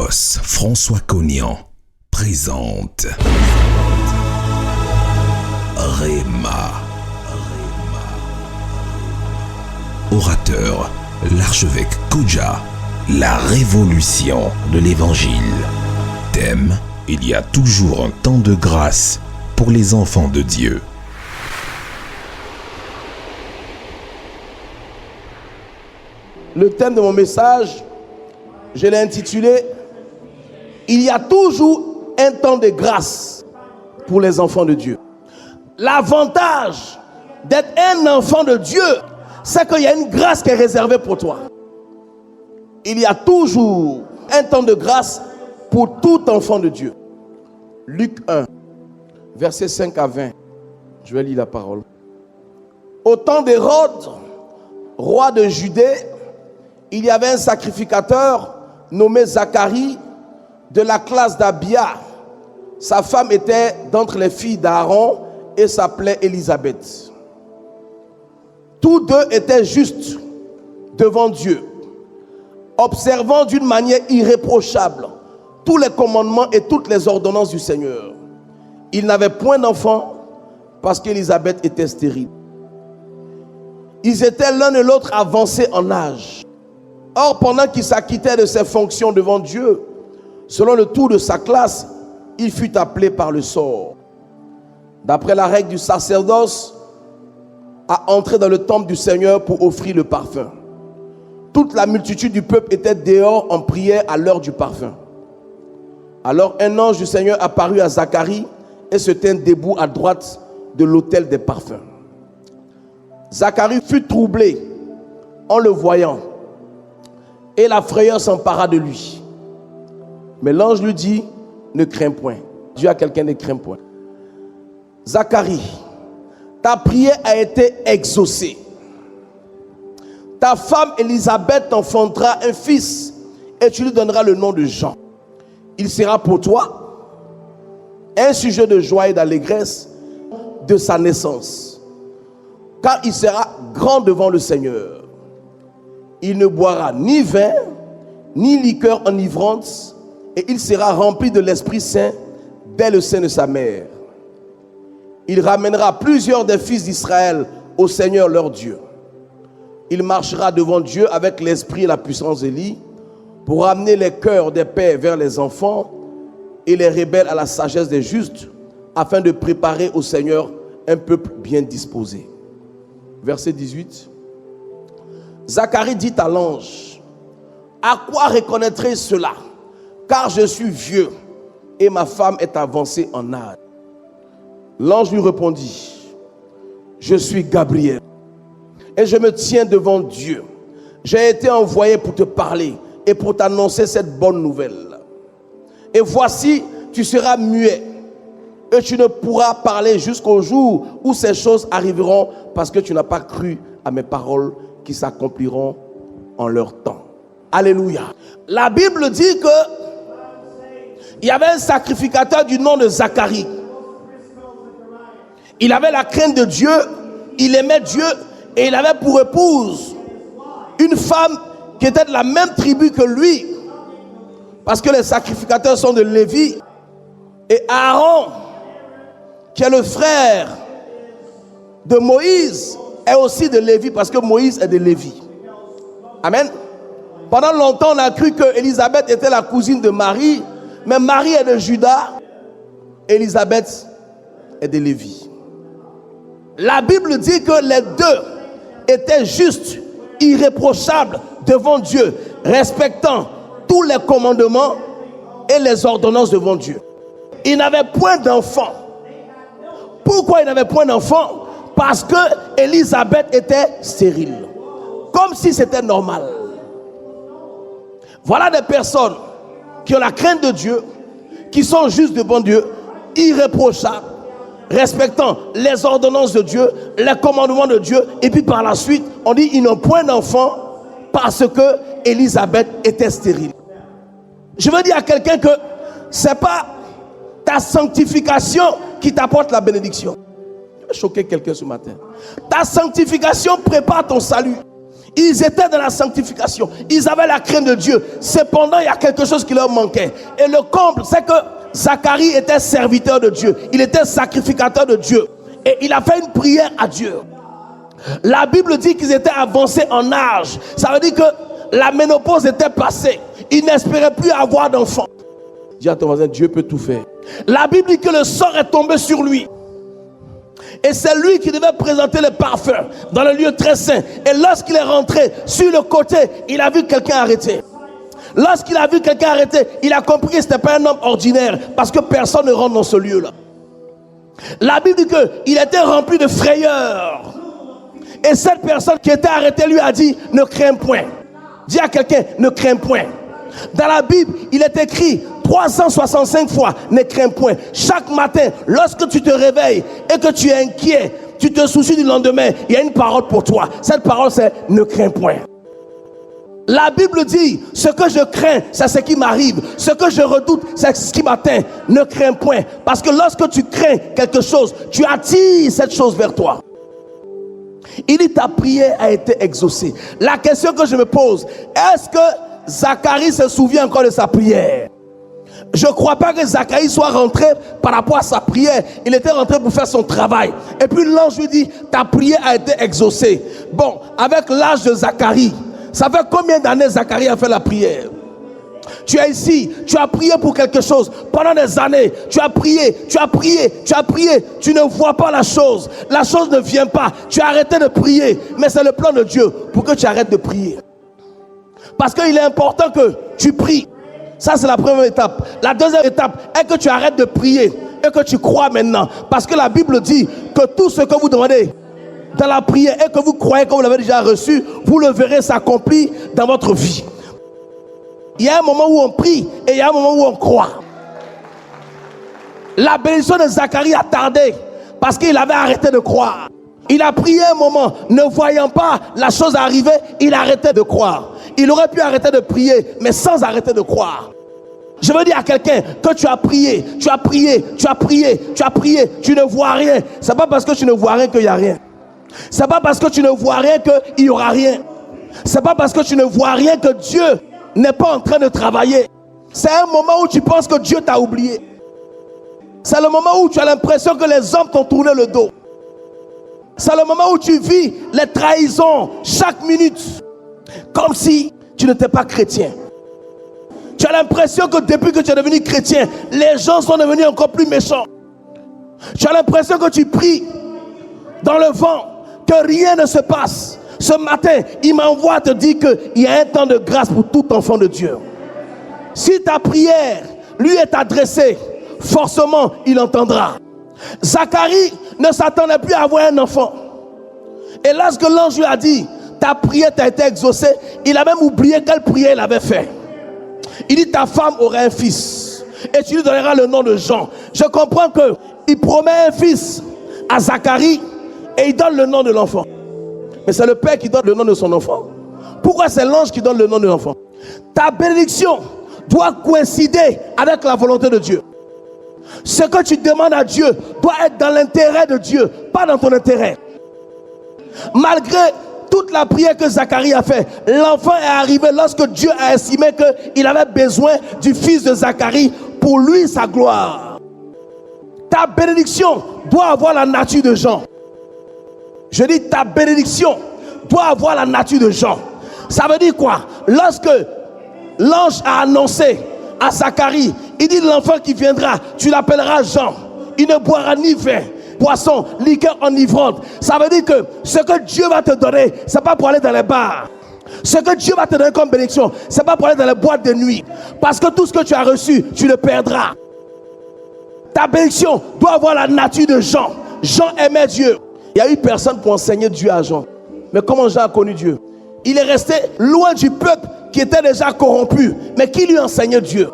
Logos, François Cognan, présente Rhéma. Orateur, l'archevêque Kodja, la révolution de l'évangile. Thème, il y a toujours un temps de grâce pour les enfants de Dieu. Le thème de mon message, je l'ai intitulé « Il y a toujours un temps de grâce pour les enfants de Dieu ». L'avantage d'être un enfant de Dieu, c'est qu'il y a une grâce qui est réservée pour toi. Il y a toujours un temps de grâce pour tout enfant de Dieu. Luc 1, versets 5 à 20. Je vais lire la parole. Au temps d'Hérode, roi de Judée, il y avait un sacrificateur nommé Zacharie de la classe d'Abia. Sa femme était d'entre les filles d'Aaron et s'appelait Élisabeth. Tous deux étaient justes devant Dieu, observant d'une manière irréprochable tous les commandements et toutes les ordonnances du Seigneur. Ils n'avaient point d'enfant parce qu'Élisabeth était stérile. Ils étaient l'un et l'autre avancés en âge. Or, pendant qu'il s'acquittait de ses fonctions devant Dieu, selon le tour de sa classe, il fut appelé par le sort, d'après la règle du sacerdoce, à entrer dans le temple du Seigneur pour offrir le parfum. Toute la multitude du peuple était dehors en prière à l'heure du parfum. Alors un ange du Seigneur apparut à Zacharie et se tint debout à droite de l'autel des parfums. Zacharie fut troublé en le voyant, et la frayeur s'empara de lui. Mais l'ange lui dit, ne crains point. Dieu a quelqu'un, ne crains point. Zacharie, ta prière a été exaucée. Ta femme Élisabeth t'enfantera un fils et tu lui donneras le nom de Jean. Il sera pour toi un sujet de joie et d'allégresse de sa naissance, car il sera grand devant le Seigneur. Il ne boira ni vin, ni liqueur enivrante, et il sera rempli de l'Esprit Saint dès le sein de sa mère. Il ramènera plusieurs des fils d'Israël au Seigneur leur Dieu. Il marchera devant Dieu avec l'esprit et la puissance d'Élie pour ramener les cœurs des pères vers les enfants et les rebelles à la sagesse des justes, afin de préparer au Seigneur un peuple bien disposé. Verset 18. Zacharie dit à l'ange, à quoi reconnaîtrai-je cela? Car je suis vieux et ma femme est avancée en âge. L'ange lui répondit, je suis Gabriel et je me tiens devant Dieu. J'ai été envoyé pour te parler et pour t'annoncer cette bonne nouvelle. Et voici, tu seras muet et tu ne pourras parler jusqu'au jour où ces choses arriveront, parce que tu n'as pas cru à mes paroles qui s'accompliront en leur temps. Alléluia. La Bible dit que il y avait un sacrificateur du nom de Zacharie. Il avait la crainte de Dieu, il aimait Dieu et il avait pour épouse une femme qui était de la même tribu que lui, parce que les sacrificateurs sont de Lévi. Et Aaron, qui est le frère de Moïse, est aussi de Lévi, parce que Moïse est de Lévi. Amen. Pendant longtemps, on a cru que Élisabeth était la cousine de Marie, mais Marie est de Juda, Élisabeth est de Lévi. La Bible dit que les deux étaient justes, irréprochables devant Dieu, respectant tous les commandements et les ordonnances devant Dieu. Ils n'avaient point d'enfant. Pourquoi ils n'avaient point d'enfant? Parce que Élisabeth était stérile. Comme si c'était normal. Voilà des personnes qui ont la crainte de Dieu, qui sont justes devant Dieu, irréprochables, respectant les ordonnances de Dieu, les commandements de Dieu, et puis par la suite, on dit ils n'ont point d'enfant parce que Élisabeth était stérile. Je veux dire à quelqu'un que c'est pas ta sanctification qui t'apporte la bénédiction. Je vais choquer quelqu'un ce matin. Ta sanctification prépare ton salut. Ils étaient dans la sanctification. Ils avaient la crainte de Dieu. Cependant, il y a quelque chose qui leur manquait. Et le comble, c'est que Zacharie était serviteur de Dieu. Il était sacrificateur de Dieu. Et il a fait une prière à Dieu. La Bible dit qu'ils étaient avancés en âge. Ça veut dire que la ménopause était passée. Ils n'espéraient plus avoir d'enfants. Dis à ton voisin, Dieu peut tout faire. La Bible dit que le sort est tombé sur lui. Et c'est lui qui devait présenter le parfum dans le lieu très saint. Et lorsqu'il est rentré sur le côté, il a vu quelqu'un arrêté. Lorsqu'il a vu quelqu'un arrêté, il a compris que ce n'était pas un homme ordinaire, parce que personne ne rentre dans ce lieu-là. La Bible dit qu'il était rempli de frayeur. Et cette personne qui était arrêtée lui a dit, ne crains point. Dis à quelqu'un, ne crains point. Dans la Bible, il est écrit 365 fois, ne crains point. Chaque matin, lorsque tu te réveilles et que tu es inquiet, tu te soucies du lendemain, il y a une parole pour toi. Cette parole, c'est ne crains point. La Bible dit, ce que je crains, c'est ce qui m'arrive. Ce que je redoute, c'est ce qui m'atteint. Ne crains point. Parce que lorsque tu crains quelque chose, tu attires cette chose vers toi. Il dit, ta prière a été exaucée. La question que je me pose, est-ce que Zacharie se souvient encore de sa prière? Je ne crois pas que Zacharie soit rentré par rapport à sa prière. Il était rentré pour faire son travail. Et puis l'ange lui dit, ta prière a été exaucée. Bon, avec l'âge de Zacharie, ça fait combien d'années Zacharie a fait la prière? Tu es ici, tu as prié pour quelque chose pendant des années. Tu as prié, tu as prié, tu as prié. Tu ne vois pas la chose ne vient pas. Tu as arrêté de prier, mais c'est le plan de Dieu pour que tu arrêtes de prier. Parce qu'il est important que tu pries. Ça, c'est la première étape. La deuxième étape est que tu arrêtes de prier et que tu crois maintenant. Parce que la Bible dit que tout ce que vous demandez dans la prière et que vous croyez que vous l'avez déjà reçu, vous le verrez s'accomplir dans votre vie. Il y a un moment où on prie et il y a un moment où on croit. La bénédiction de Zacharie a tardé parce qu'il avait arrêté de croire. Il a prié un moment, ne voyant pas la chose arriver, il arrêtait de croire. Il aurait pu arrêter de prier, mais sans arrêter de croire. Je veux dire à quelqu'un que tu as prié, tu as prié, tu as prié, tu as prié, tu ne vois rien. C'est pas parce que tu ne vois rien qu'il n'y a rien. C'est pas parce que tu ne vois rien qu'il n'y aura rien. C'est pas parce que tu ne vois rien que Dieu n'est pas en train de travailler. C'est un moment où tu penses que Dieu t'a oublié. C'est le moment où tu as l'impression que les hommes t'ont tourné le dos. C'est le moment où tu vis les trahisons chaque minute, comme si tu n'étais pas chrétien. Tu as l'impression que depuis que tu es devenu chrétien, les gens sont devenus encore plus méchants. Tu as l'impression que tu pries dans le vent, que rien ne se passe. Ce matin, il m'envoie te dire qu'il y a un temps de grâce pour tout enfant de Dieu. Si ta prière lui est adressée, forcément, il entendra. Zacharie ne s'attendait plus à avoir un enfant. Et lorsque l'ange lui a dit, ta prière t'a été exaucée, il a même oublié quelle prière il avait fait. Il dit, ta femme aura un fils et tu lui donneras le nom de Jean. Je comprends qu'il promet un fils à Zacharie et il donne le nom de l'enfant. Mais c'est le père qui donne le nom de son enfant. Pourquoi c'est l'ange qui donne le nom de l'enfant? Ta bénédiction doit coïncider avec la volonté de Dieu. Ce que tu demandes à Dieu doit être dans l'intérêt de Dieu, pas dans ton intérêt. Malgré toute la prière que Zacharie a fait, l'enfant est arrivé lorsque Dieu a estimé qu'il avait besoin du fils de Zacharie pour lui, sa gloire. Ta bénédiction doit avoir la nature de Jean. Je dis, ta bénédiction doit avoir la nature de Jean. Ça veut dire quoi? Lorsque l'ange a annoncé à Zacharie, il dit, l'enfant qui viendra, tu l'appelleras Jean. Il ne boira ni vin, boisson, liqueur enivrante. Ça veut dire que ce que Dieu va te donner, ce n'est pas pour aller dans les bars. Ce que Dieu va te donner comme bénédiction, ce n'est pas pour aller dans les boîtes de nuit. Parce que tout ce que tu as reçu, tu le perdras. Ta bénédiction doit avoir la nature de Jean. Jean aimait Dieu. Il y a eu personne pour enseigner Dieu à Jean. Mais comment Jean a connu Dieu? Il est resté loin du peuple qui était déjà corrompu. Mais qui lui enseignait Dieu?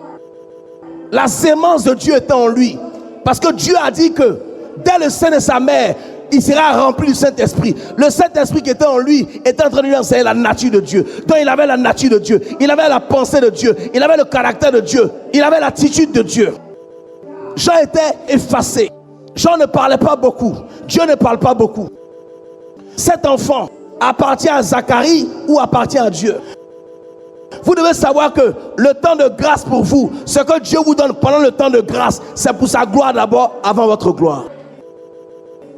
La sémence de Dieu était en lui. Parce que Dieu a dit que dès le sein de sa mère, il sera rempli du Saint-Esprit. Le Saint-Esprit qui était en lui était en train de lui enseigner la nature de Dieu. Donc il avait la nature de Dieu. Il avait la pensée de Dieu. Il avait le caractère de Dieu. Il avait l'attitude de Dieu. Jean était effacé. Jean ne parlait pas beaucoup. Dieu ne parle pas beaucoup. Cet enfant appartient à Zacharie ou appartient à Dieu? Vous devez savoir que le temps de grâce pour vous, ce que Dieu vous donne pendant le temps de grâce, c'est pour sa gloire d'abord avant votre gloire.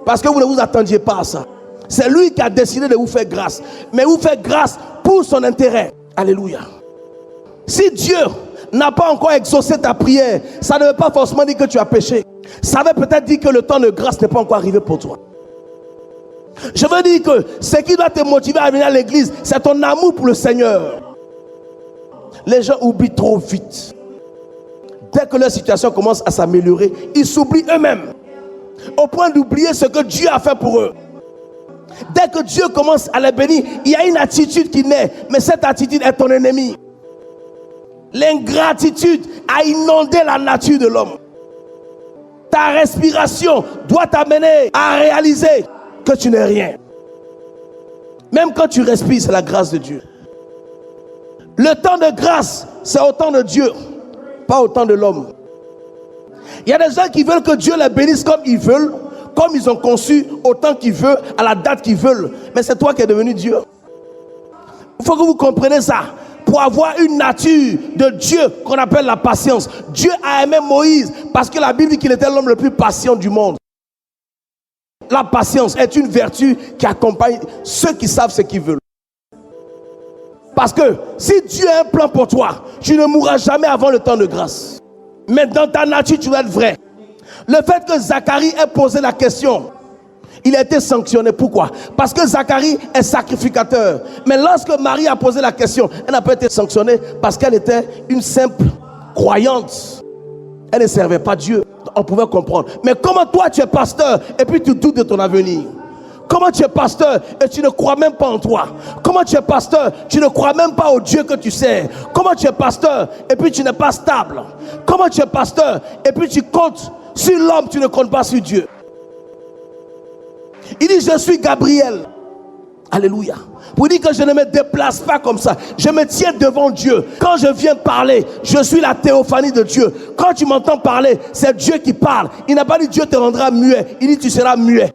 Parce que vous ne vous attendiez pas à ça. C'est lui qui a décidé de vous faire grâce. Mais vous fait grâce pour son intérêt. Alléluia. Si Dieu n'a pas encore exaucé ta prière, ça ne veut pas forcément dire que tu as péché. Ça veut peut-être dire que le temps de grâce n'est pas encore arrivé pour toi. Je veux dire que ce qui doit te motiver à venir à l'église, c'est ton amour pour le Seigneur. Les gens oublient trop vite. Dès que leur situation commence à s'améliorer, ils s'oublient eux-mêmes. Au point d'oublier ce que Dieu a fait pour eux. Dès que Dieu commence à les bénir, il y a une attitude qui naît. Mais cette attitude est ton ennemi. L'ingratitude a inondé la nature de l'homme. Ta respiration doit t'amener à réaliser que tu n'es rien. Même quand tu respires, c'est la grâce de Dieu. Le temps de grâce, c'est au temps de Dieu, pas au temps de l'homme. Il y a des gens qui veulent que Dieu les bénisse comme ils veulent, comme ils ont conçu, au temps qu'ils veulent, à la date qu'ils veulent. Mais c'est toi qui es devenu Dieu. Il faut que vous compreniez ça. Pour avoir une nature de Dieu qu'on appelle la patience. Dieu a aimé Moïse parce que la Bible dit qu'il était l'homme le plus patient du monde. La patience est une vertu qui accompagne ceux qui savent ce qu'ils veulent. Parce que si Dieu a un plan pour toi, tu ne mourras jamais avant le temps de grâce. Mais dans ta nature, tu dois être vrai. Le fait que Zacharie ait posé la question, il a été sanctionné. Pourquoi? Parce que Zacharie est sacrificateur. Mais lorsque Marie a posé la question, elle n'a pas été sanctionnée parce qu'elle était une simple croyante. Elle ne servait pas Dieu. On pouvait comprendre. Mais comment toi tu es pasteur et puis tu doutes de ton avenir? Comment tu es pasteur et tu ne crois même pas en toi? Comment tu es pasteur, tu ne crois même pas au Dieu que tu sers? Comment tu es pasteur et puis tu n'es pas stable? Comment tu es pasteur et puis tu comptes sur l'homme, tu ne comptes pas sur Dieu? Il dit, je suis Gabriel. Alléluia. Pour dire que je ne me déplace pas comme ça. Je me tiens devant Dieu. Quand je viens parler, je suis la théophanie de Dieu. Quand tu m'entends parler, c'est Dieu qui parle. Il n'a pas dit Dieu te rendra muet. Il dit tu seras muet.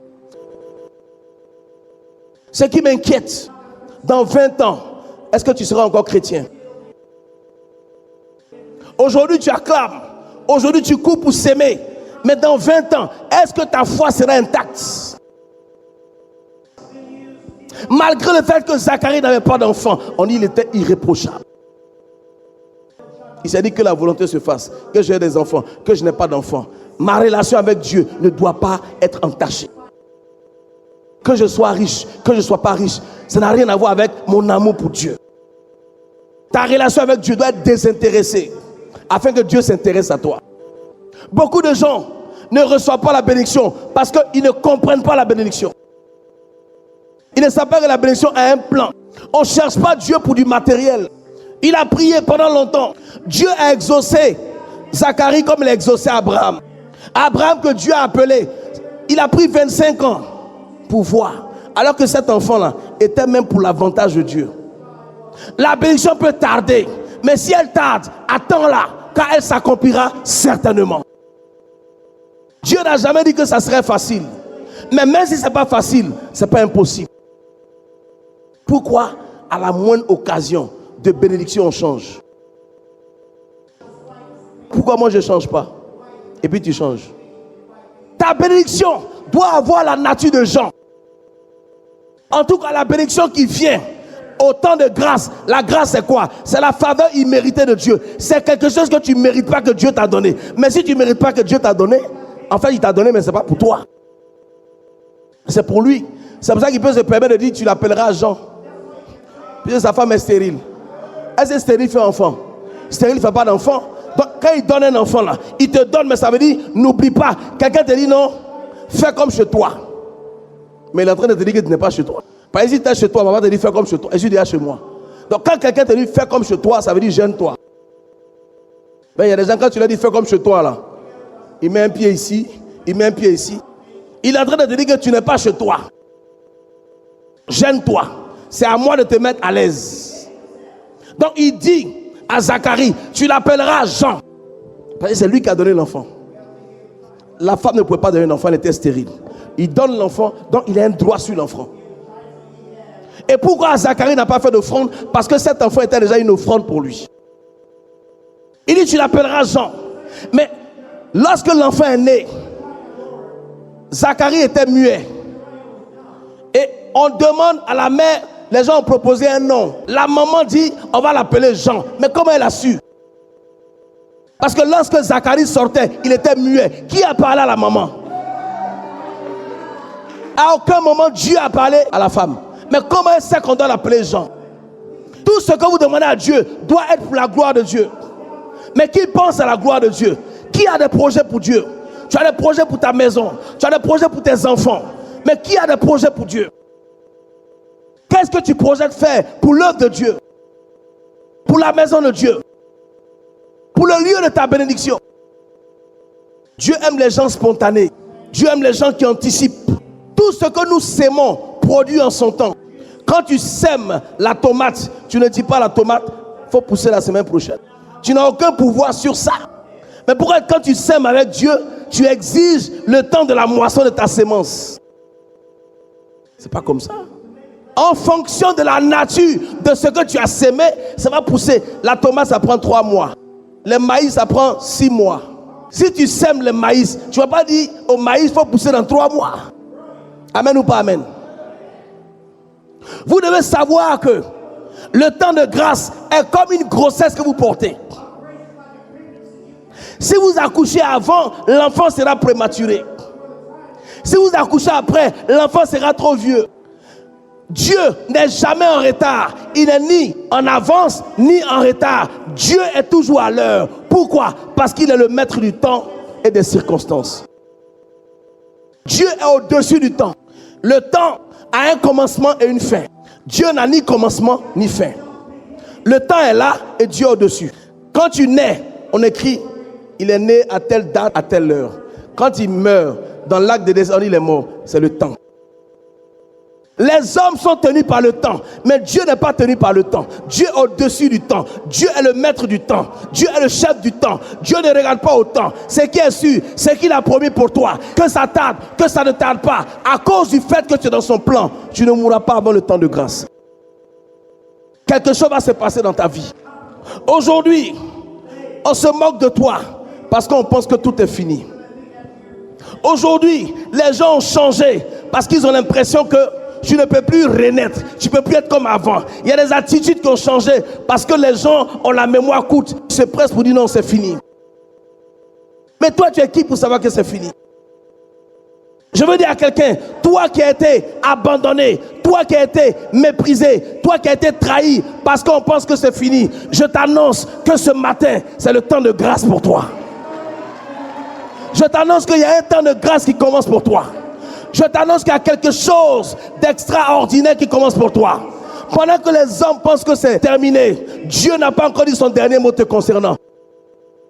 Ce qui m'inquiète, dans 20 ans, est-ce que tu seras encore chrétien? Aujourd'hui tu acclames. Aujourd'hui tu cours pour s'aimer. Mais dans 20 ans, est-ce que ta foi sera intacte? Malgré le fait que Zacharie n'avait pas d'enfant, on dit qu'il était irréprochable. Il s'est dit que la volonté se fasse, que j'ai des enfants, que je n'ai pas d'enfants. Ma relation avec Dieu ne doit pas être entachée. Que je sois riche, que je ne sois pas riche, ça n'a rien à voir avec mon amour pour Dieu. Ta relation avec Dieu doit être désintéressée, afin que Dieu s'intéresse à toi. Beaucoup de gens ne reçoivent pas la bénédiction parce qu'ils ne comprennent pas la bénédiction. Ils ne savent pas que la bénédiction a un plan. On ne cherche pas Dieu pour du matériel. Il a prié pendant longtemps. Dieu a exaucé Zacharie comme il a exaucé Abraham. Abraham que Dieu a appelé, il a pris 25 ans pour voir. Alors que cet enfant-là était même pour l'avantage de Dieu. La bénédiction peut tarder. Mais si elle tarde, attends-la. Car elle s'accomplira certainement. Dieu n'a jamais dit que ça serait facile. Mais même si ce n'est pas facile, ce n'est pas impossible. Pourquoi à la moindre occasion de bénédiction on change? Pourquoi moi je ne change pas? Et puis tu changes. Ta bénédiction doit avoir la nature de Jean. En tout cas, la bénédiction qui vient au temps de grâce. La grâce c'est quoi? C'est la faveur imméritée de Dieu. C'est quelque chose que tu ne mérites pas que Dieu t'a donné. Mais si tu ne mérites pas que Dieu t'a donné, en fait il t'a donné mais ce n'est pas pour toi. C'est pour lui. C'est pour ça qu'il peut se permettre de dire tu l'appelleras Jean. Puisque sa femme est stérile. Est-ce que stérile fait enfant? Stérile ne fait pas d'enfant. Donc quand il donne un enfant là, il te donne, mais ça veut dire n'oublie pas. Quelqu'un te dit non, fais comme chez toi. Mais il est en train de te dire que tu n'es pas chez toi. Par exemple, si tu es chez toi, maman te dit fais comme chez toi. Et je dis chez moi. Donc quand quelqu'un te dit fais comme chez toi, ça veut dire gêne-toi. Mais il y a des gens, quand tu leur dis fais comme chez toi là, il met un pied ici, il met un pied ici. Il est en train de te dire que tu n'es pas chez toi. Gêne-toi. C'est à moi de te mettre à l'aise. Donc il dit à Zacharie, tu l'appelleras Jean. Parce que c'est lui qui a donné l'enfant. La femme ne pouvait pas donner l'enfant, elle était stérile. Il donne l'enfant, donc il a un droit sur l'enfant. Et pourquoi Zacharie n'a pas fait d'offrande? Parce que cet enfant était déjà une offrande pour lui. Il dit, tu l'appelleras Jean. Mais lorsque l'enfant est né, Zacharie était muet. Et on demande à la mère, les gens ont proposé un nom. La maman dit, on va l'appeler Jean. Mais comment elle a su? Parce que lorsque Zacharie sortait, il était muet. Qui a parlé à la maman? À aucun moment, Dieu a parlé à la femme. Mais comment elle sait qu'on doit l'appeler Jean? Tout ce que vous demandez à Dieu doit être pour la gloire de Dieu. Mais qui pense à la gloire de Dieu? Qui a des projets pour Dieu? Tu as des projets pour ta maison. Tu as des projets pour tes enfants. Mais qui a des projets pour Dieu? Qu'est-ce que tu projettes faire pour l'œuvre de Dieu? Pour la maison de Dieu? Pour le lieu de ta bénédiction? Dieu aime les gens spontanés. Dieu aime les gens qui anticipent. Tout ce que nous sémons produit en son temps. Quand tu sèmes la tomate, tu ne dis pas la tomate, il faut pousser la semaine prochaine. Tu n'as aucun pouvoir sur ça. Mais pourquoi quand tu sèmes avec Dieu, tu exiges le temps de la moisson de ta sémence? C'est pas comme ça. En fonction de la nature de ce que tu as sémé, ça va pousser. La tomate, ça prend 3 mois. Le maïs, ça prend 6 mois. Si tu sèmes le maïs, tu ne vas pas dire au maïs, il faut pousser dans 3 mois. Amen ou pas amen? Vous devez savoir que le temps de grâce est comme une grossesse que vous portez. Si vous accouchez avant, l'enfant sera prématuré. Si vous accouchez après, l'enfant sera trop vieux. Dieu n'est jamais en retard. Il n'est ni en avance ni en retard. Dieu est toujours à l'heure. Pourquoi? Parce qu'il est le maître du temps et des circonstances. Dieu est au-dessus du temps. Le temps a un commencement et une fin. Dieu n'a ni commencement ni fin. Le temps est là et Dieu est au-dessus. Quand tu nais, on écrit, il est né à telle date, à telle heure. Quand il meurt, dans l'acte de décès, il est mort. C'est le temps. Les hommes sont tenus par le temps, mais Dieu n'est pas tenu par le temps. Dieu est au-dessus du temps. Dieu est le maître du temps. Dieu est le chef du temps. Dieu ne regarde pas au temps. Ce qui est sûr, c'est qu'il a promis pour toi. Que ça tarde, que ça ne tarde pas. À cause du fait que tu es dans son plan, tu ne mourras pas avant le temps de grâce. Quelque chose va se passer dans ta vie. Aujourd'hui, on se moque de toi parce qu'on pense que tout est fini. Aujourd'hui, les gens ont changé parce qu'ils ont l'impression que tu ne peux plus renaître, tu ne peux plus être comme avant. Il y a des attitudes qui ont changé parce que les gens ont la mémoire courte. Ils se pressent pour dire non, c'est fini. Mais toi, tu es qui pour savoir que c'est fini? Je veux dire à quelqu'un, toi qui as été abandonné, toi qui as été méprisé, toi qui as été trahi parce qu'on pense que c'est fini, je t'annonce que ce matin, c'est le temps de grâce pour toi. Je t'annonce qu'il y a un temps de grâce qui commence pour toi. Je t'annonce qu'il y a quelque chose d'extraordinaire qui commence pour toi. Pendant que les hommes pensent que c'est terminé, Dieu n'a pas encore dit son dernier mot te concernant.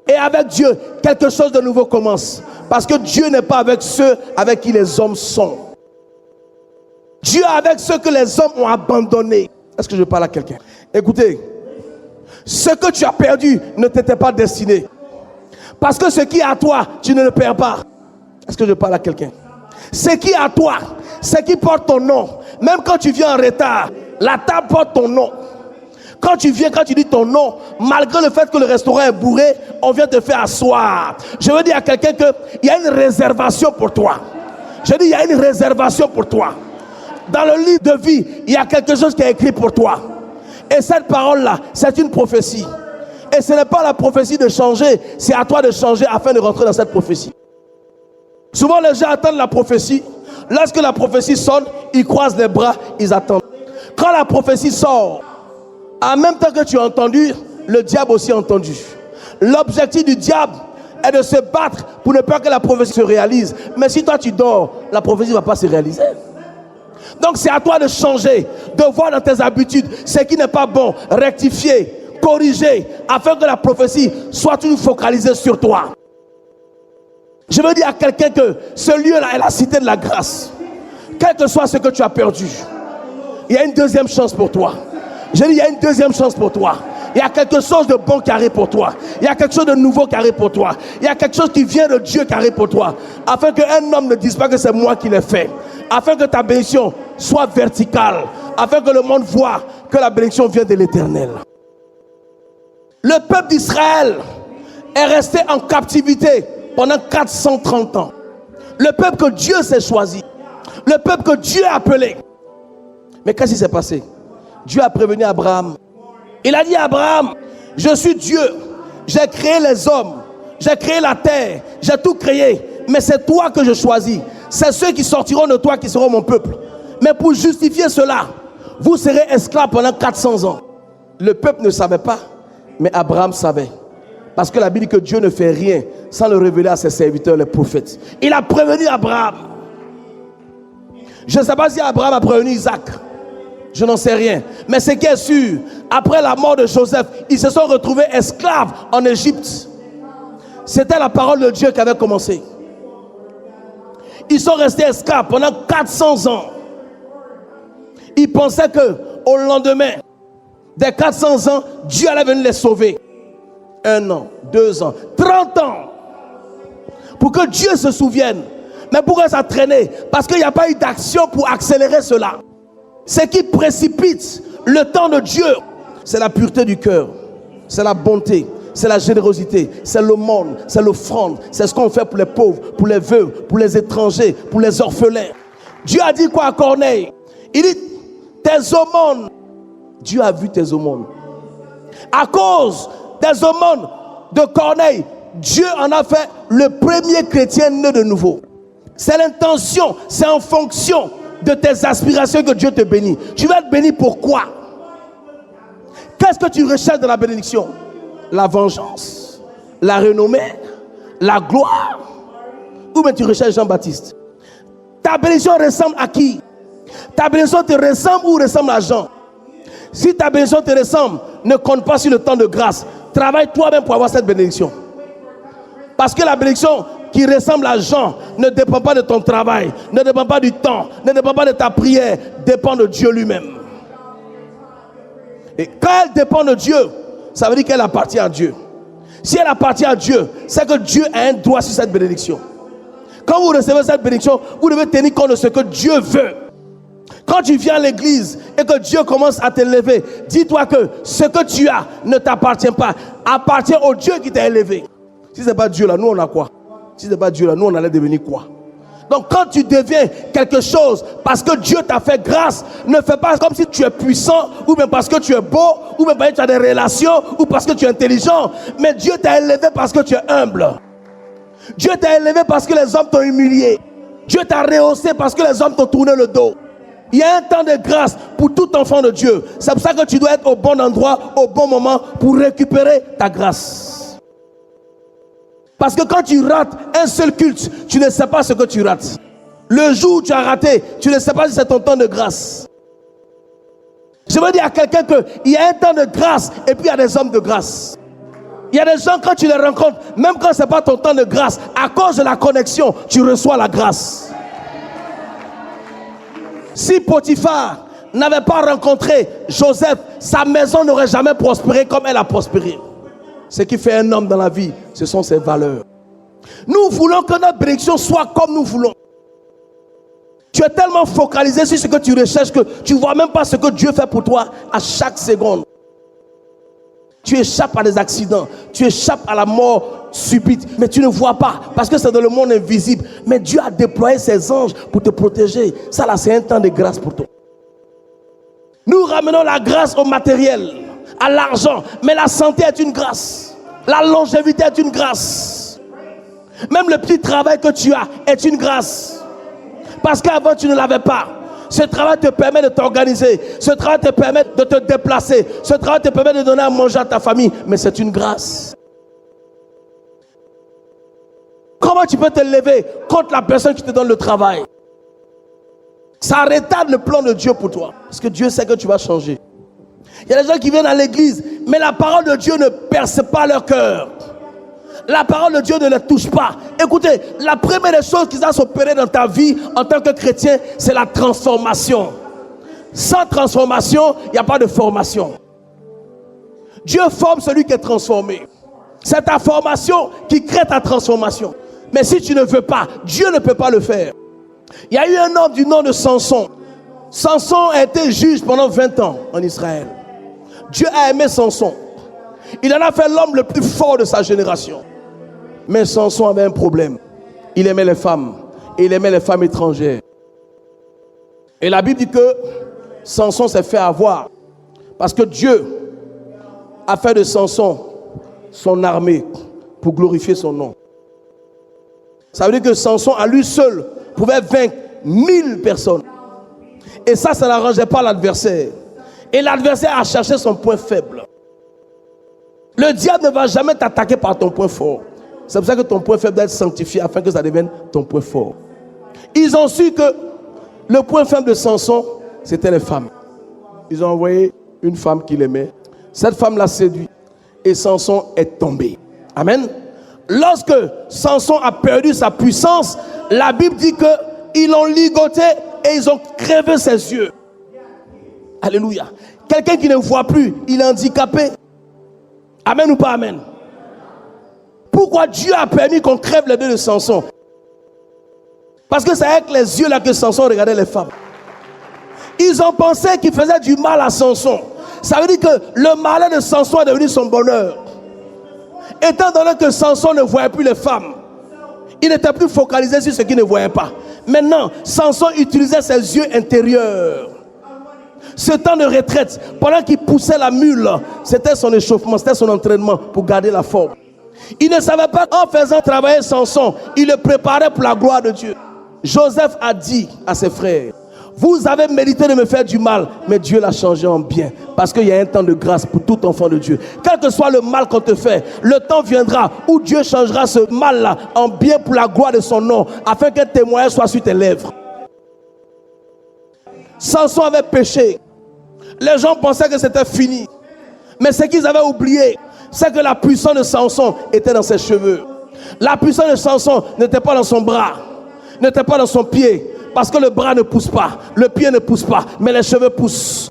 Et avec Dieu, quelque chose de nouveau commence. Parce que Dieu n'est pas avec ceux avec qui les hommes sont. Dieu est avec ceux que les hommes ont abandonnés. Est-ce que je parle à quelqu'un? Écoutez, ce que tu as perdu ne t'était pas destiné. Parce que ce qui est à toi, tu ne le perds pas. Est-ce que je parle à quelqu'un? Ce qui est à toi, ce qui porte ton nom. Même quand tu viens en retard, la table porte ton nom. Quand tu viens, quand tu dis ton nom, malgré le fait que le restaurant est bourré, on vient te faire asseoir. Je veux dire à quelqu'un qu'il y a une réservation pour toi. Je dis, il y a une réservation pour toi. Dans le livre de vie, il y a quelque chose qui est écrit pour toi. Et cette parole-là, c'est une prophétie. Et ce n'est pas la prophétie de changer, c'est à toi de changer afin de rentrer dans cette prophétie. Souvent les gens attendent la prophétie. Lorsque la prophétie sonne, ils croisent les bras, ils attendent. Quand la prophétie sort, en même temps que tu as entendu, le diable aussi a entendu. L'objectif du diable est de se battre pour ne pas que la prophétie se réalise. Mais si toi tu dors, la prophétie ne va pas se réaliser. Donc c'est à toi de changer, de voir dans tes habitudes ce qui n'est pas bon, rectifier, corriger, afin que la prophétie soit toujours focalisée sur toi. Je veux dire à quelqu'un que ce lieu-là est la cité de la grâce. Quel que soit ce que tu as perdu, il y a une deuxième chance pour toi. Je dis, il y a une deuxième chance pour toi. Il y a quelque chose de bon qui arrive pour toi. Il y a quelque chose de nouveau qui arrive pour toi. Il y a quelque chose qui vient de Dieu qui arrive pour toi. Afin qu'un homme ne dise pas que c'est moi qui l'ai fait. Afin que ta bénédiction soit verticale. Afin que le monde voit que la bénédiction vient de l'Éternel. Le peuple d'Israël est resté en captivité pendant 430 ans. Le peuple que Dieu s'est choisi. Le peuple que Dieu a appelé. Mais qu'est-ce qui s'est passé? Dieu a prévenu Abraham. Il a dit à Abraham, je suis Dieu. J'ai créé les hommes. J'ai créé la terre. J'ai tout créé. Mais c'est toi que je choisis. C'est ceux qui sortiront de toi qui seront mon peuple. Mais pour justifier cela, vous serez esclaves pendant 400 ans. Le peuple ne savait pas, mais Abraham savait. Parce que la Bible dit que Dieu ne fait rien sans le révéler à ses serviteurs, les prophètes. Il a prévenu Abraham. Je ne sais pas si Abraham a prévenu Isaac. Je n'en sais rien. Mais ce qui est sûr, après la mort de Joseph, ils se sont retrouvés esclaves en Égypte. C'était la parole de Dieu qui avait commencé. Ils sont restés esclaves pendant 400 ans. Ils pensaient qu'au lendemain des 400 ans, Dieu allait venir les sauver. 1 an, 2 ans, 30 ans. Pour que Dieu se souvienne. Mais pourquoi ça traînait? Parce qu'il n'y a pas eu d'action pour accélérer cela. Ce qui précipite le temps de Dieu, c'est la pureté du cœur, c'est la bonté, c'est la générosité, c'est l'aumône, c'est l'offrande, c'est ce qu'on fait pour les pauvres, pour les veuves, pour les étrangers, pour les orphelins. Dieu a dit quoi à Corneille? Il dit, tes aumônes, Dieu a vu tes aumônes. À cause des aumônes de Corneille, Dieu en a fait le premier chrétien né de nouveau. C'est l'intention, c'est en fonction de tes aspirations que Dieu te bénit. Tu vas être béni pour quoi? Qu'est-ce que tu recherches dans la bénédiction? La vengeance, la renommée, la gloire, ou bien tu recherches Jean-Baptiste? Ta bénédiction ressemble à qui? Ta bénédiction te ressemble ou ressemble à Jean? Si ta bénédiction te ressemble, ne compte pas sur le temps de grâce. Travaille toi-même pour avoir cette bénédiction. Parce que la bénédiction qui ressemble à Jean ne dépend pas de ton travail, ne dépend pas du temps, ne dépend pas de ta prière, dépend de Dieu lui-même. Et quand elle dépend de Dieu, ça veut dire qu'elle appartient à Dieu. Si elle appartient à Dieu, c'est que Dieu a un droit sur cette bénédiction. Quand vous recevez cette bénédiction, vous devez tenir compte de ce que Dieu veut. Quand tu viens à l'église et que Dieu commence à t'élever, dis-toi que ce que tu as ne t'appartient pas, appartient au Dieu qui t'a élevé. Si ce n'est pas Dieu là, nous on a quoi? Si ce n'est pas Dieu là, nous on allait devenir quoi? Donc quand tu deviens quelque chose parce que Dieu t'a fait grâce, ne fais pas comme si tu es puissant, ou bien parce que tu es beau, ou bien parce que tu as des relations, ou parce que tu es intelligent. Mais Dieu t'a élevé parce que tu es humble. Dieu t'a élevé parce que les hommes t'ont humilié. Dieu t'a rehaussé parce que les hommes t'ont tourné le dos. Il y a un temps de grâce pour tout enfant de Dieu. C'est pour ça que tu dois être au bon endroit, au bon moment pour récupérer ta grâce. Parce que quand tu rates un seul culte, tu ne sais pas ce que tu rates. Le jour où tu as raté, tu ne sais pas si c'est ton temps de grâce. Je veux dire à quelqu'un qu'il y a un temps de grâce et puis il y a des hommes de grâce. Il y a des gens, quand tu les rencontres, même quand ce n'est pas ton temps de grâce, à cause de la connexion, tu reçois la grâce. Si Potiphar n'avait pas rencontré Joseph, sa maison n'aurait jamais prospéré comme elle a prospéré. Ce qui fait un homme dans la vie, ce sont ses valeurs. Nous voulons que notre bénédiction soit comme nous voulons. Tu es tellement focalisé sur ce que tu recherches que tu ne vois même pas ce que Dieu fait pour toi à chaque seconde. Tu échappes à des accidents, tu échappes à la mort subite, mais tu ne vois pas parce que c'est dans le monde invisible. Mais Dieu a déployé ses anges pour te protéger. Ça là, c'est un temps de grâce pour toi. Nous ramenons la grâce au matériel, à l'argent, mais la santé est une grâce. La longévité est une grâce. Même le petit travail que tu as est une grâce. Parce qu'avant tu ne l'avais pas. Ce travail te permet de t'organiser. Ce travail te permet de te déplacer. Ce travail te permet de donner à manger à ta famille. Mais c'est une grâce. Comment tu peux te lever contre la personne qui te donne le travail? Ça retarde le plan de Dieu pour toi. Parce que Dieu sait que tu vas changer. Il y a des gens qui viennent à l'église, mais la parole de Dieu ne perce pas leur cœur. La parole de Dieu ne les touche pas. Écoutez, la première des choses qui va s'opérer dans ta vie en tant que chrétien, c'est la transformation. Sans transformation, il n'y a pas de formation. Dieu forme celui qui est transformé. C'est ta formation qui crée ta transformation. Mais si tu ne veux pas, Dieu ne peut pas le faire. Il y a eu un homme du nom de Samson. Samson a été juge pendant 20 ans en Israël. Dieu a aimé Samson. Il en a fait l'homme le plus fort de sa génération. Mais Samson avait un problème. Il aimait les femmes. Et il aimait les femmes étrangères. Et la Bible dit que Samson s'est fait avoir. Parce que Dieu a fait de Samson son armée pour glorifier son nom. Ça veut dire que Samson à lui seul pouvait vaincre 1000 personnes. Et ça n'arrangeait pas l'adversaire. Et l'adversaire a cherché son point faible. Le diable ne va jamais t'attaquer par ton point fort. C'est pour ça que ton point faible doit être sanctifié afin que ça devienne ton point fort. Ils ont su que le point faible de Samson, c'était les femmes. Ils ont envoyé une femme qu'il aimait. Cette femme l'a séduit. Et Samson est tombé. Amen. Lorsque Samson a perdu sa puissance, la Bible dit qu'ils l'ont ligoté et ils ont crevé ses yeux. Alléluia. Quelqu'un qui ne voit plus, il est handicapé. Amen ou pas amen? Pourquoi Dieu a permis qu'on crève les yeux de Samson? Parce que c'est avec les yeux là que Samson regardait les femmes. Ils ont pensé qu'il faisait du mal à Samson. Ça veut dire que le malheur de Samson est devenu son bonheur. Étant donné que Samson ne voyait plus les femmes, il n'était plus focalisé sur ce qu'il ne voyait pas. Maintenant, Samson utilisait ses yeux intérieurs. Ce temps de retraite, pendant qu'il poussait la mule, c'était son échauffement, c'était son entraînement pour garder la forme. Il ne savait pas qu'en faisant travailler Samson, il le préparait pour la gloire de Dieu. Joseph a dit à ses frères: vous avez mérité de me faire du mal, mais Dieu l'a changé en bien. Parce qu'il y a un temps de grâce pour tout enfant de Dieu. Quel que soit le mal qu'on te fait, le temps viendra où Dieu changera ce mal-là en bien pour la gloire de son nom, afin qu'un témoignage soit sur tes lèvres. Samson avait péché. Les gens pensaient que c'était fini. Mais ce qu'ils avaient oublié, c'est que la puissance de Samson était dans ses cheveux. La puissance de Samson n'était pas dans son bras, n'était pas dans son pied. Parce que le bras ne pousse pas, le pied ne pousse pas, mais les cheveux poussent.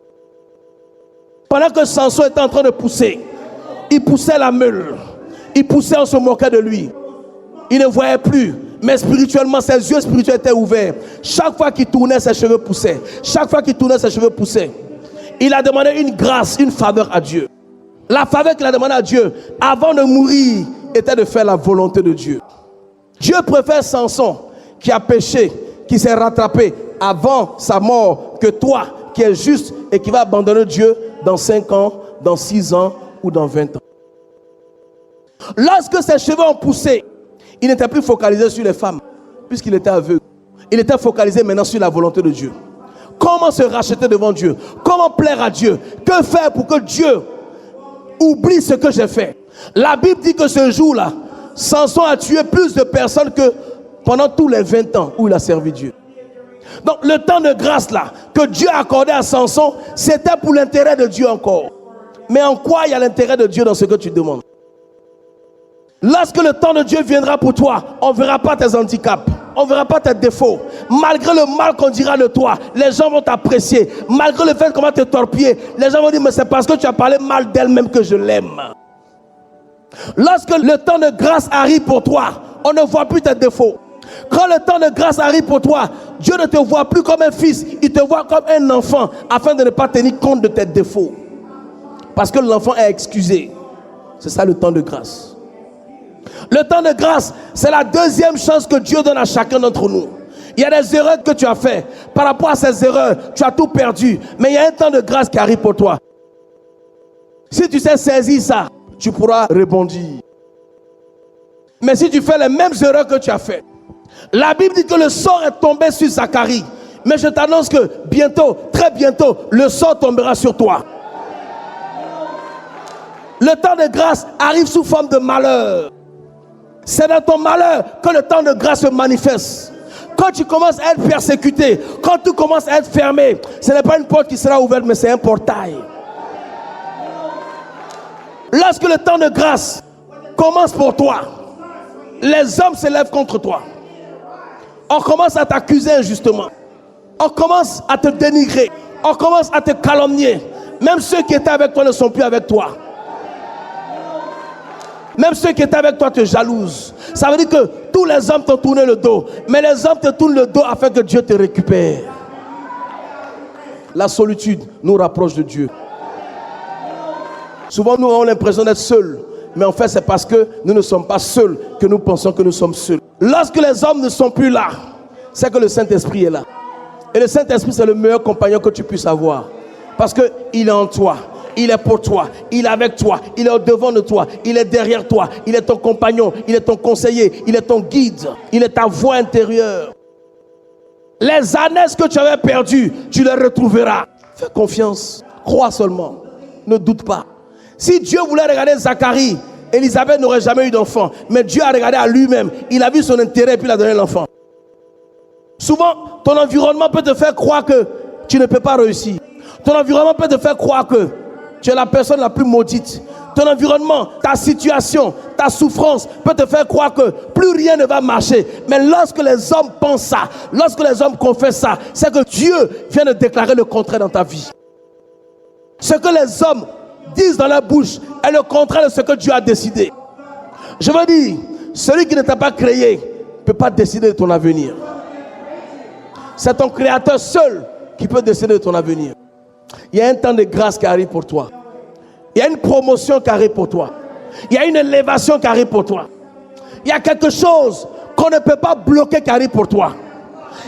Pendant que Samson était en train de pousser, il poussait la meule. Il poussait, on se moquait de lui. Il ne voyait plus, mais spirituellement, ses yeux spirituels étaient ouverts. Chaque fois qu'il tournait, ses cheveux poussaient. Chaque fois qu'il tournait, ses cheveux poussaient. Il a demandé une grâce, une faveur à Dieu. La faveur qu'il a demandé à Dieu, avant de mourir, était de faire la volonté de Dieu. Dieu préfère Samson, qui a péché, qui s'est rattrapé avant sa mort, que toi qui es juste et qui va abandonner Dieu dans 5 ans, dans 6 ans ou dans 20 ans. Lorsque ses cheveux ont poussé, il n'était plus focalisé sur les femmes, puisqu'il était aveugle. Il était focalisé maintenant sur la volonté de Dieu. Comment se racheter devant Dieu? Comment plaire à Dieu? Que faire pour que Dieu oublie ce que j'ai fait? La Bible dit que ce jour-là, Samson a tué plus de personnes que pendant tous les 20 ans où il a servi Dieu. Donc le temps de grâce là que Dieu a accordé à Samson, c'était pour l'intérêt de Dieu encore. Mais en quoi il y a l'intérêt de Dieu dans ce que tu demandes? Lorsque le temps de Dieu viendra pour toi, on ne verra pas tes handicaps, on ne verra pas tes défauts. Malgré le mal qu'on dira de toi, les gens vont t'apprécier. Malgré le fait qu'on va te torpiller, les gens vont dire: mais c'est parce que tu as parlé mal d'elle-même que je l'aime. Lorsque le temps de grâce arrive pour toi, on ne voit plus tes défauts. Quand le temps de grâce arrive pour toi, Dieu ne te voit plus comme un fils, il te voit comme un enfant, afin de ne pas tenir compte de tes défauts. Parce que l'enfant est excusé. C'est ça le temps de grâce. Le temps de grâce, c'est la deuxième chance que Dieu donne à chacun d'entre nous. Il y a des erreurs que tu as faites. Par rapport à ces erreurs, tu as tout perdu. Mais il y a un temps de grâce qui arrive pour toi. Si tu sais saisir ça, tu pourras rebondir. Mais si tu fais les mêmes erreurs que tu as faites, la Bible dit que le sort est tombé sur Zacharie. Mais je t'annonce que bientôt, très bientôt, le sort tombera sur toi. Le temps de grâce arrive sous forme de malheur. C'est dans ton malheur que le temps de grâce se manifeste. Quand tu commences à être persécuté, quand tout commence à être fermé, ce n'est pas une porte qui sera ouverte, mais c'est un portail. Lorsque le temps de grâce commence pour toi, les hommes se lèvent contre toi. On commence à t'accuser injustement. On commence à te dénigrer. On commence à te calomnier. Même ceux qui étaient avec toi ne sont plus avec toi. Même ceux qui étaient avec toi te jalousent. Ça veut dire que tous les hommes t'ont tourné le dos. Mais les hommes te tournent le dos afin que Dieu te récupère. La solitude nous rapproche de Dieu. Souvent nous avons l'impression d'être seuls. Mais en fait c'est parce que nous ne sommes pas seuls que nous pensons que nous sommes seuls. Lorsque les hommes ne sont plus là, c'est que le Saint-Esprit est là. Et le Saint-Esprit c'est le meilleur compagnon que tu puisses avoir. Parce qu'il est en toi. Il est pour toi, il est avec toi, il est au devant de toi, il est derrière toi, il est ton compagnon, il est ton conseiller, il est ton guide, il est ta voix intérieure. Les années que tu avais perdues, tu les retrouveras. Fais confiance, crois seulement, ne doute pas. Si Dieu voulait regarder Zacharie, Élisabeth n'aurait jamais eu d'enfant, mais Dieu a regardé à lui-même, il a vu son intérêt et puis il a donné l'enfant. Souvent, ton environnement peut te faire croire que tu ne peux pas réussir. Ton environnement peut te faire croire que tu es la personne la plus maudite. Ton environnement, ta situation, ta souffrance peut te faire croire que plus rien ne va marcher. Mais lorsque les hommes pensent ça, lorsque les hommes confessent ça, c'est que Dieu vient de déclarer le contraire dans ta vie. Ce que les hommes disent dans leur bouche est le contraire de ce que Dieu a décidé. Je veux dire, celui qui ne t'a pas créé ne peut pas décider de ton avenir. C'est ton créateur seul qui peut décider de ton avenir. Il y a un temps de grâce qui arrive pour toi. Il y a une promotion qui arrive pour toi. Il y a une élévation qui arrive pour toi. Il y a quelque chose qu'on ne peut pas bloquer qui arrive pour toi.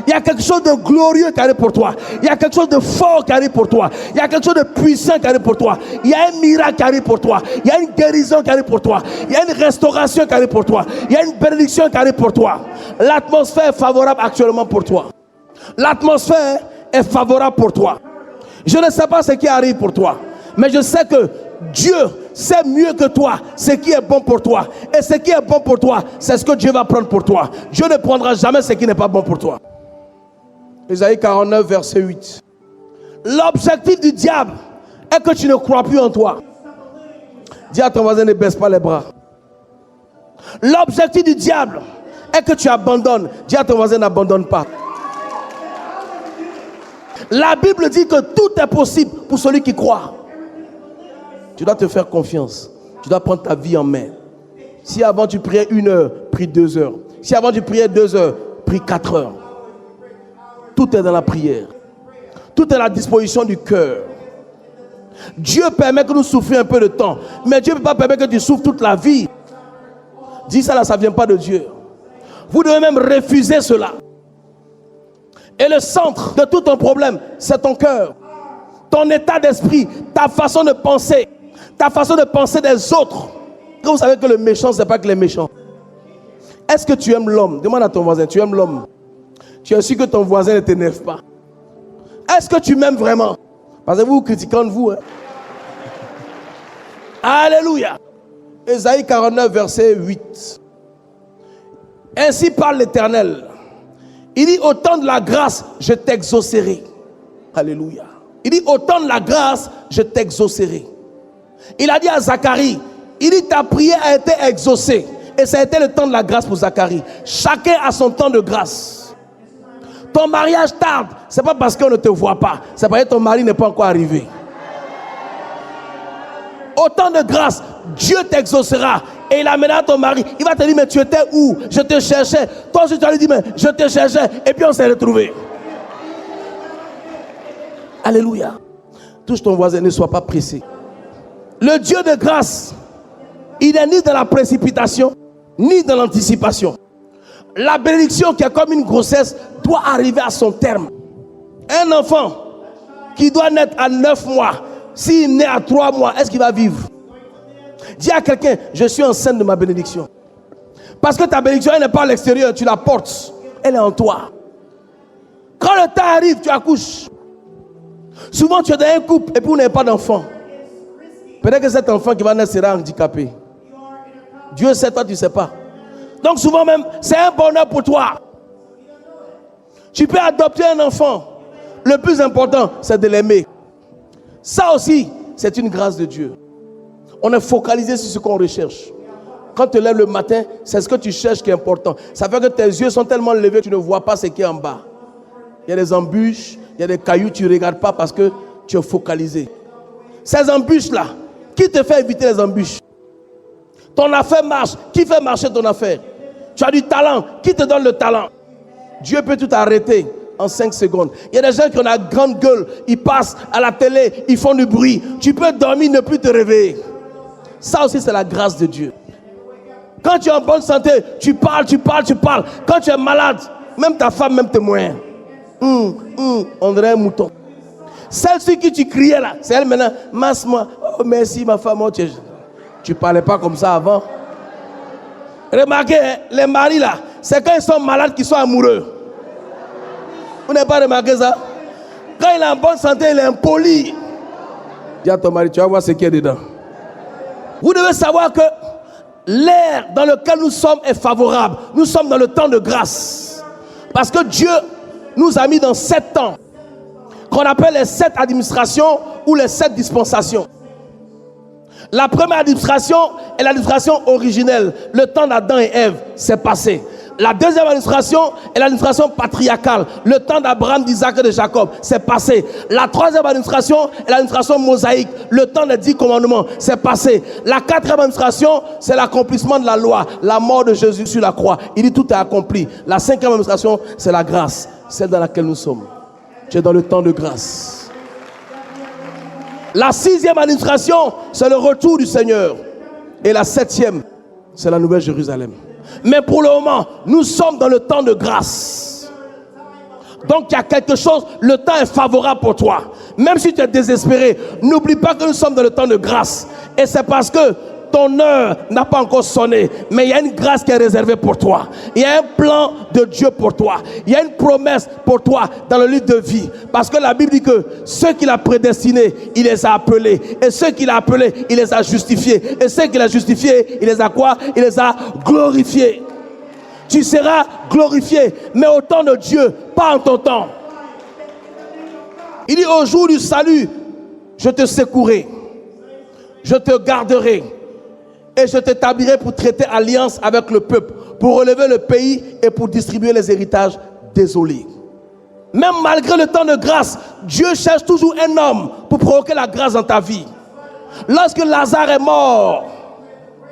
Il y a quelque chose de glorieux qui arrive pour toi. Il y a quelque chose de fort qui arrive pour toi. Il y a quelque chose de puissant qui arrive pour toi. Il y a un miracle qui arrive pour toi. Il y a une guérison qui arrive pour toi. Il y a une restauration qui arrive pour toi. Il y a une bénédiction qui arrive pour toi. L'atmosphère est favorable actuellement pour toi. L'atmosphère est favorable pour toi. Je ne sais pas ce qui arrive pour toi, mais je sais que Dieu sait mieux que toi ce qui est bon pour toi. Et ce qui est bon pour toi, c'est ce que Dieu va prendre pour toi. Dieu ne prendra jamais ce qui n'est pas bon pour toi. Ésaïe 49, verset 8. L'objectif du diable est que tu ne crois plus en toi. Dis à ton voisin, ne baisse pas les bras. L'objectif du diable est que tu abandonnes. Dis à ton voisin, n'abandonne pas. La Bible dit que tout est possible pour celui qui croit. Tu dois te faire confiance. Tu dois prendre ta vie en main. Si avant tu priais 1 heure, prie 2 heures. Si avant tu priais 2 heures, prie 4 heures. Tout est dans la prière. Tout est à la disposition du cœur. Dieu permet que nous souffrions un peu de temps. Mais Dieu ne peut pas permettre que tu souffres toute la vie. Dis ça là, ça ne vient pas de Dieu. Vous devez même refuser cela. Et le centre de tout ton problème, c'est ton cœur. Ton état d'esprit, ta façon de penser. Ta façon de penser des autres. Vous savez que le méchant, ce n'est pas que les méchants. Est-ce que tu aimes l'homme? Demande à ton voisin, tu aimes l'homme? Tu es sûr que ton voisin ne t'énerve pas? Est-ce que tu m'aimes vraiment? Parce que vous critiquez de vous. Hein? Alléluia. Ésaïe 49, verset 8. Ainsi parle l'Éternel. Il dit, au temps de la grâce, je t'exaucerai. Alléluia. Il dit, au temps de la grâce, je t'exaucerai. Il a dit à Zacharie, il dit, ta prière a été exaucée. Et ça a été le temps de la grâce pour Zacharie. Chacun a son temps de grâce. Ton mariage tarde, ce n'est pas parce qu'on ne te voit pas. C'est parce que ton mari n'est pas encore arrivé. Au temps de grâce, Dieu t'exaucera. Et il amènera ton mari. Il va te dire, mais tu étais où? Je te cherchais. Toi aussi tu vas lui dire, mais je te cherchais. Et puis on s'est retrouvés. Alléluia. Touche ton voisin, ne sois pas pressé. Le Dieu de grâce, il n'est ni dans la précipitation, ni dans l'anticipation. La bénédiction qui est comme une grossesse doit arriver à son terme. Un enfant qui doit naître à 9 mois, s'il naît à 3 mois, est-ce qu'il va vivre? Dis à quelqu'un, je suis enceinte de ma bénédiction. Parce que ta bénédiction, elle n'est pas à l'extérieur, tu la portes. Elle est en toi. Quand le temps arrive, tu accouches. Souvent, tu es dans un couple et puis vous n'avez pas d'enfant. Peut-être que cet enfant qui va naître sera handicapé. Dieu sait, toi tu ne sais pas. Donc souvent même, c'est un bonheur pour toi. Tu peux adopter un enfant. Le plus important, c'est de l'aimer. Ça aussi, c'est une grâce de Dieu. On est focalisé sur ce qu'on recherche. Quand tu te lèves le matin, c'est ce que tu cherches qui est important. Ça fait que tes yeux sont tellement levés que tu ne vois pas ce qui est en bas. Il y a des embûches, il y a des cailloux, tu ne regardes pas parce que tu es focalisé. Ces embûches-là, qui te fait éviter les embûches? Ton affaire marche. Qui fait marcher ton affaire? Tu as du talent. Qui te donne le talent? Dieu peut tout arrêter en 5 secondes. Il y a des gens qui ont la grande gueule. Ils passent à la télé, ils font du bruit. Tu peux dormir, ne plus te réveiller. Ça aussi, c'est la grâce de Dieu. Quand tu es en bonne santé, tu parles. Quand tu es malade, même ta femme, même tes moyens. On dirait un mouton. Celle sur qui tu criais là, c'est elle maintenant. Masse-moi. Oh merci ma femme. Oh, tu parlais pas comme ça avant. Remarquez, hein, les maris là, c'est quand ils sont malades qu'ils sont amoureux. Vous n'avez pas remarqué ça? Quand il est en bonne santé, il est impoli. Dis à ton mari, tu vas voir ce qu'il y a dedans. Vous devez savoir que l'air dans lequel nous sommes est favorable. Nous sommes dans le temps de grâce. Parce que Dieu nous a mis dans 7 temps, qu'on appelle les 7 administrations ou les 7 dispensations. La première administration est l'administration originelle. Le temps d'Adam et Ève, c'est passé. La deuxième administration est l'administration patriarcale. Le temps d'Abraham, d'Isaac et de Jacob, c'est passé. La troisième administration est l'administration mosaïque. Le temps des 10 commandements, c'est passé. La quatrième administration, c'est l'accomplissement de la loi. La mort de Jésus sur la croix. Il dit tout est accompli. La cinquième administration, c'est la grâce. Celle dans laquelle nous sommes. Tu es dans le temps de grâce. La sixième administration, c'est le retour du Seigneur. Et la septième, c'est la Nouvelle Jérusalem. Mais pour le moment, nous sommes dans le temps de grâce. Donc il y a quelque chose, le temps est favorable pour toi. Même si tu es désespéré, n'oublie pas que nous sommes dans le temps de grâce. Et c'est parce que ton heure n'a pas encore sonné. Mais il y a une grâce qui est réservée pour toi. Il y a un plan de Dieu pour toi. Il y a une promesse pour toi dans le livre de vie. Parce que la Bible dit que ceux qu'il a prédestinés, il les a appelés. Et ceux qu'il a appelés, il les a justifiés. Et ceux qu'il a justifiés, il les a quoi? Il les a glorifiés. Tu seras glorifié, mais au temps de Dieu, pas en ton temps. Il dit au jour du salut, je te secouerai. Je te garderai. Et je t'établirai pour traiter alliance avec le peuple, pour relever le pays et pour distribuer les héritages désolés. Même malgré le temps de grâce, Dieu cherche toujours un homme pour provoquer la grâce dans ta vie. Lorsque Lazare est mort,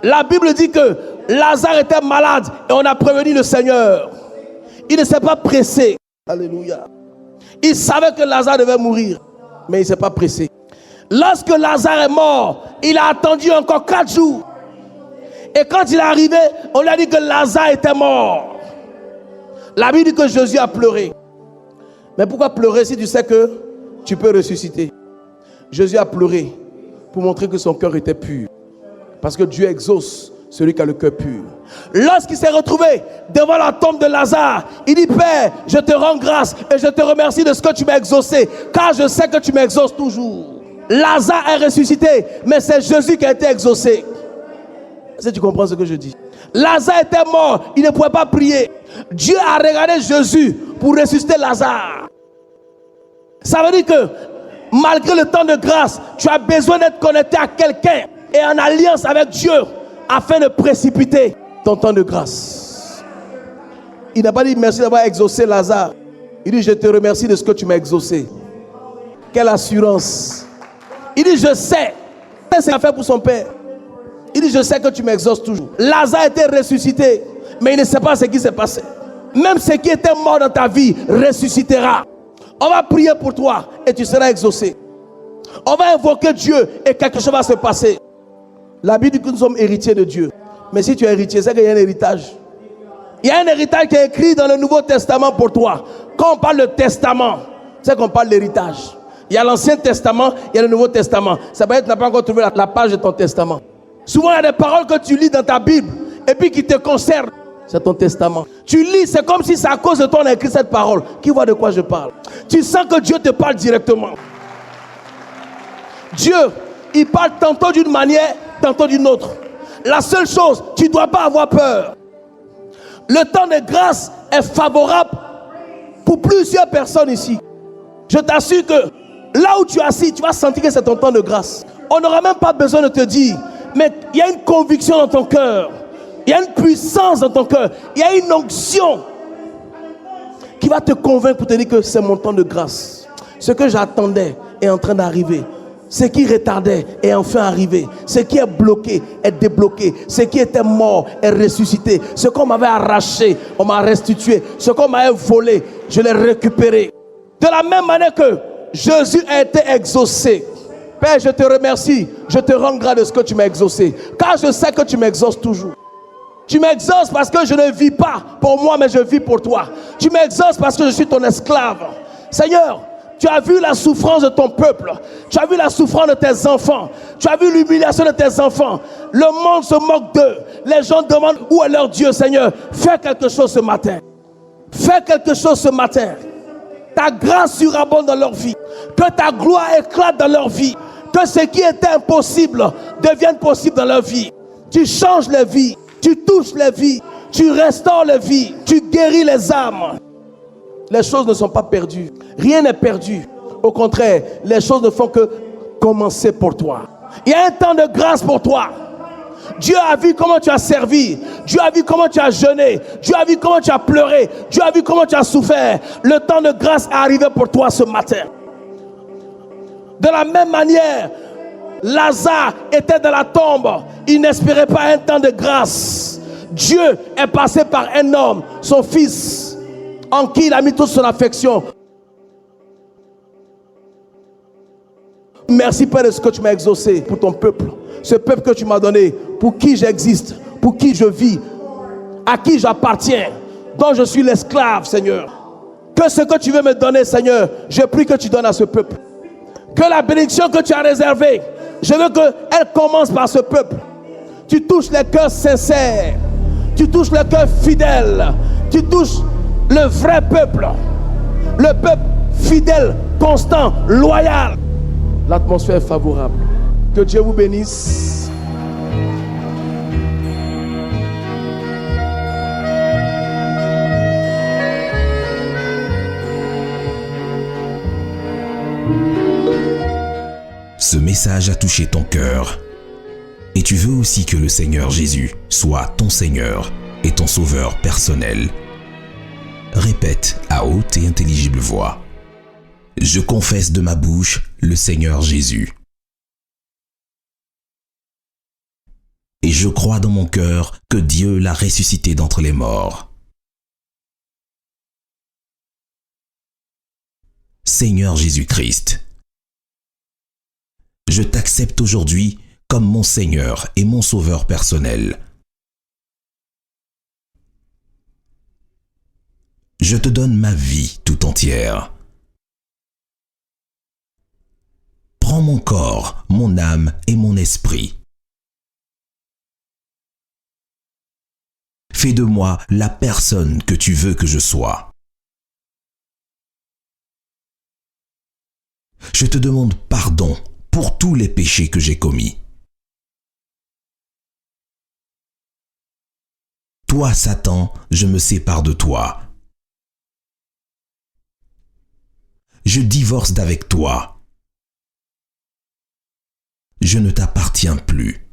la Bible dit que Lazare était malade et on a prévenu le Seigneur. Il ne s'est pas pressé. Alléluia. Il savait que Lazare devait mourir, mais il ne s'est pas pressé. Lorsque Lazare est mort, il a attendu encore 4 jours. Et quand il est arrivé, on lui a dit que Lazare était mort. La Bible dit que Jésus a pleuré. Mais pourquoi pleurer si tu sais que tu peux ressusciter? Jésus a pleuré pour montrer que son cœur était pur. Parce que Dieu exauce celui qui a le cœur pur. Lorsqu'il s'est retrouvé devant la tombe de Lazare, il dit: Père, je te rends grâce et je te remercie de ce que tu m'as exaucé, car je sais que tu m'exauces toujours. Lazare est ressuscité, mais c'est Jésus qui a été exaucé. Est-ce que tu comprends ce que je dis? Lazare était mort, il ne pouvait pas prier. Dieu a regardé Jésus pour ressusciter Lazare. Ça veut dire que malgré le temps de grâce, tu as besoin d'être connecté à quelqu'un et en alliance avec Dieu afin de précipiter ton temps de grâce. Il n'a pas dit merci d'avoir exaucé Lazare. Il dit: je te remercie de ce que tu m'as exaucé. Quelle assurance. Il dit: je sais. C'est ce qu'il a fait pour son père. Il dit: je sais que tu m'exauces toujours. Lazare a été ressuscité, mais il ne sait pas ce qui s'est passé. Même ce qui était mort dans ta vie ressuscitera. On va prier pour toi et tu seras exaucé. On va invoquer Dieu et quelque chose va se passer. La Bible dit que nous sommes héritiers de Dieu. Mais si tu es héritier, c'est qu'il y a un héritage. Il y a un héritage qui est écrit dans le Nouveau Testament pour toi. Quand on parle de testament, c'est qu'on parle d'héritage. Il y a l'Ancien Testament, il y a le Nouveau Testament. Ça peut être que tu n'as pas encore trouvé la page de ton testament. Souvent, il y a des paroles que tu lis dans ta Bible et puis qui te concernent. C'est ton testament. Tu lis, c'est comme si c'est à cause de toi qu'on a écrit cette parole. Qui voit de quoi je parle? Tu sens que Dieu te parle directement. Dieu, il parle tantôt d'une manière, tantôt d'une autre. La seule chose, tu ne dois pas avoir peur. Le temps de grâce est favorable pour plusieurs personnes ici. Je t'assure que là où tu es assis, tu vas sentir que c'est ton temps de grâce. On n'aura même pas besoin de te dire, mais il y a une conviction dans ton cœur. Il y a une puissance dans ton cœur. Il y a une onction qui va te convaincre pour te dire que c'est mon temps de grâce. Ce que j'attendais est en train d'arriver. Ce qui retardait est enfin arrivé. Ce qui est bloqué est débloqué. Ce qui était mort est ressuscité. Ce qu'on m'avait arraché, on m'a restitué. Ce qu'on m'avait volé, je l'ai récupéré. De la même manière que Jésus a été exaucé. Père, je te remercie. Je te rends grâce de ce que tu m'as exaucé. Car je sais que tu m'exauces toujours. Tu m'exauces parce que je ne vis pas pour moi, mais je vis pour toi. Tu m'exauces parce que je suis ton esclave. Seigneur, tu as vu la souffrance de ton peuple. Tu as vu la souffrance de tes enfants. Tu as vu l'humiliation de tes enfants. Le monde se moque d'eux. Les gens demandent où est leur Dieu, Seigneur. Fais quelque chose ce matin. Fais quelque chose ce matin. Ta grâce surabonde dans leur vie. Que ta gloire éclate dans leur vie. Que ce qui était impossible devienne possible dans leur vie. Tu changes les vies. Tu touches les vies. Tu restaures les vies. Tu guéris les âmes. Les choses ne sont pas perdues. Rien n'est perdu. Au contraire, les choses ne font que commencer pour toi. Il y a un temps de grâce pour toi. Dieu a vu comment tu as servi. Dieu a vu comment tu as jeûné. Dieu a vu comment tu as pleuré. Dieu a vu comment tu as souffert. Le temps de grâce est arrivé pour toi ce matin. De la même manière, Lazare était dans la tombe. Il n'espérait pas un temps de grâce. Dieu est passé par un homme, son fils, en qui il a mis toute son affection. Merci Père de ce que tu m'as exaucé pour ton peuple. Ce peuple que tu m'as donné, pour qui j'existe, pour qui je vis, à qui j'appartiens, dont je suis l'esclave, Seigneur. Que ce que tu veux me donner, Seigneur, je prie que tu donnes à ce peuple. Que la bénédiction que tu as réservée, je veux qu'elle commence par ce peuple. Tu touches les cœurs sincères. Tu touches les cœurs fidèles. Tu touches le vrai peuple. Le peuple fidèle, constant, loyal. L'atmosphère est favorable. Que Dieu vous bénisse. Ce message a touché ton cœur. Et tu veux aussi que le Seigneur Jésus soit ton Seigneur et ton Sauveur personnel. Répète à haute et intelligible voix. Je confesse de ma bouche le Seigneur Jésus. Et je crois dans mon cœur que Dieu l'a ressuscité d'entre les morts. Seigneur Jésus-Christ, je t'accepte aujourd'hui comme mon Seigneur et mon Sauveur personnel. Je te donne ma vie tout entière. Prends mon corps, mon âme et mon esprit. Fais de moi la personne que tu veux que je sois. Je te demande pardon pour tous les péchés que j'ai commis. Toi, Satan, je me sépare de toi. Je divorce d'avec toi. Je ne t'appartiens plus.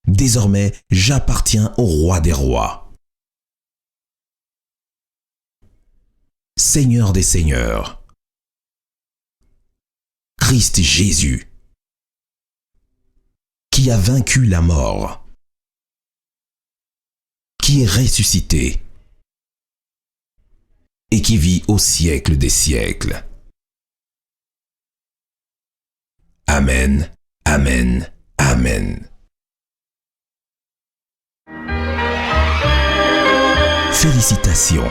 Désormais, j'appartiens au roi des rois. Seigneur des seigneurs. Christ Jésus, qui a vaincu la mort, qui est ressuscité et qui vit au siècle des siècles. Amen, amen, amen. Félicitations,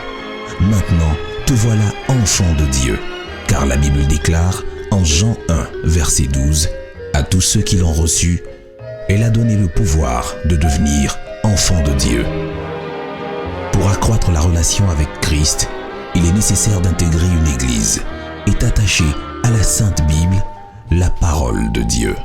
maintenant te voilà enfant de Dieu, car la Bible déclare en Jean 1, verset 12, à tous ceux qui l'ont reçu, elle a donné le pouvoir de devenir enfants de Dieu. Pour accroître la relation avec Christ, il est nécessaire d'intégrer une église et t'attacher à la Sainte Bible, la parole de Dieu.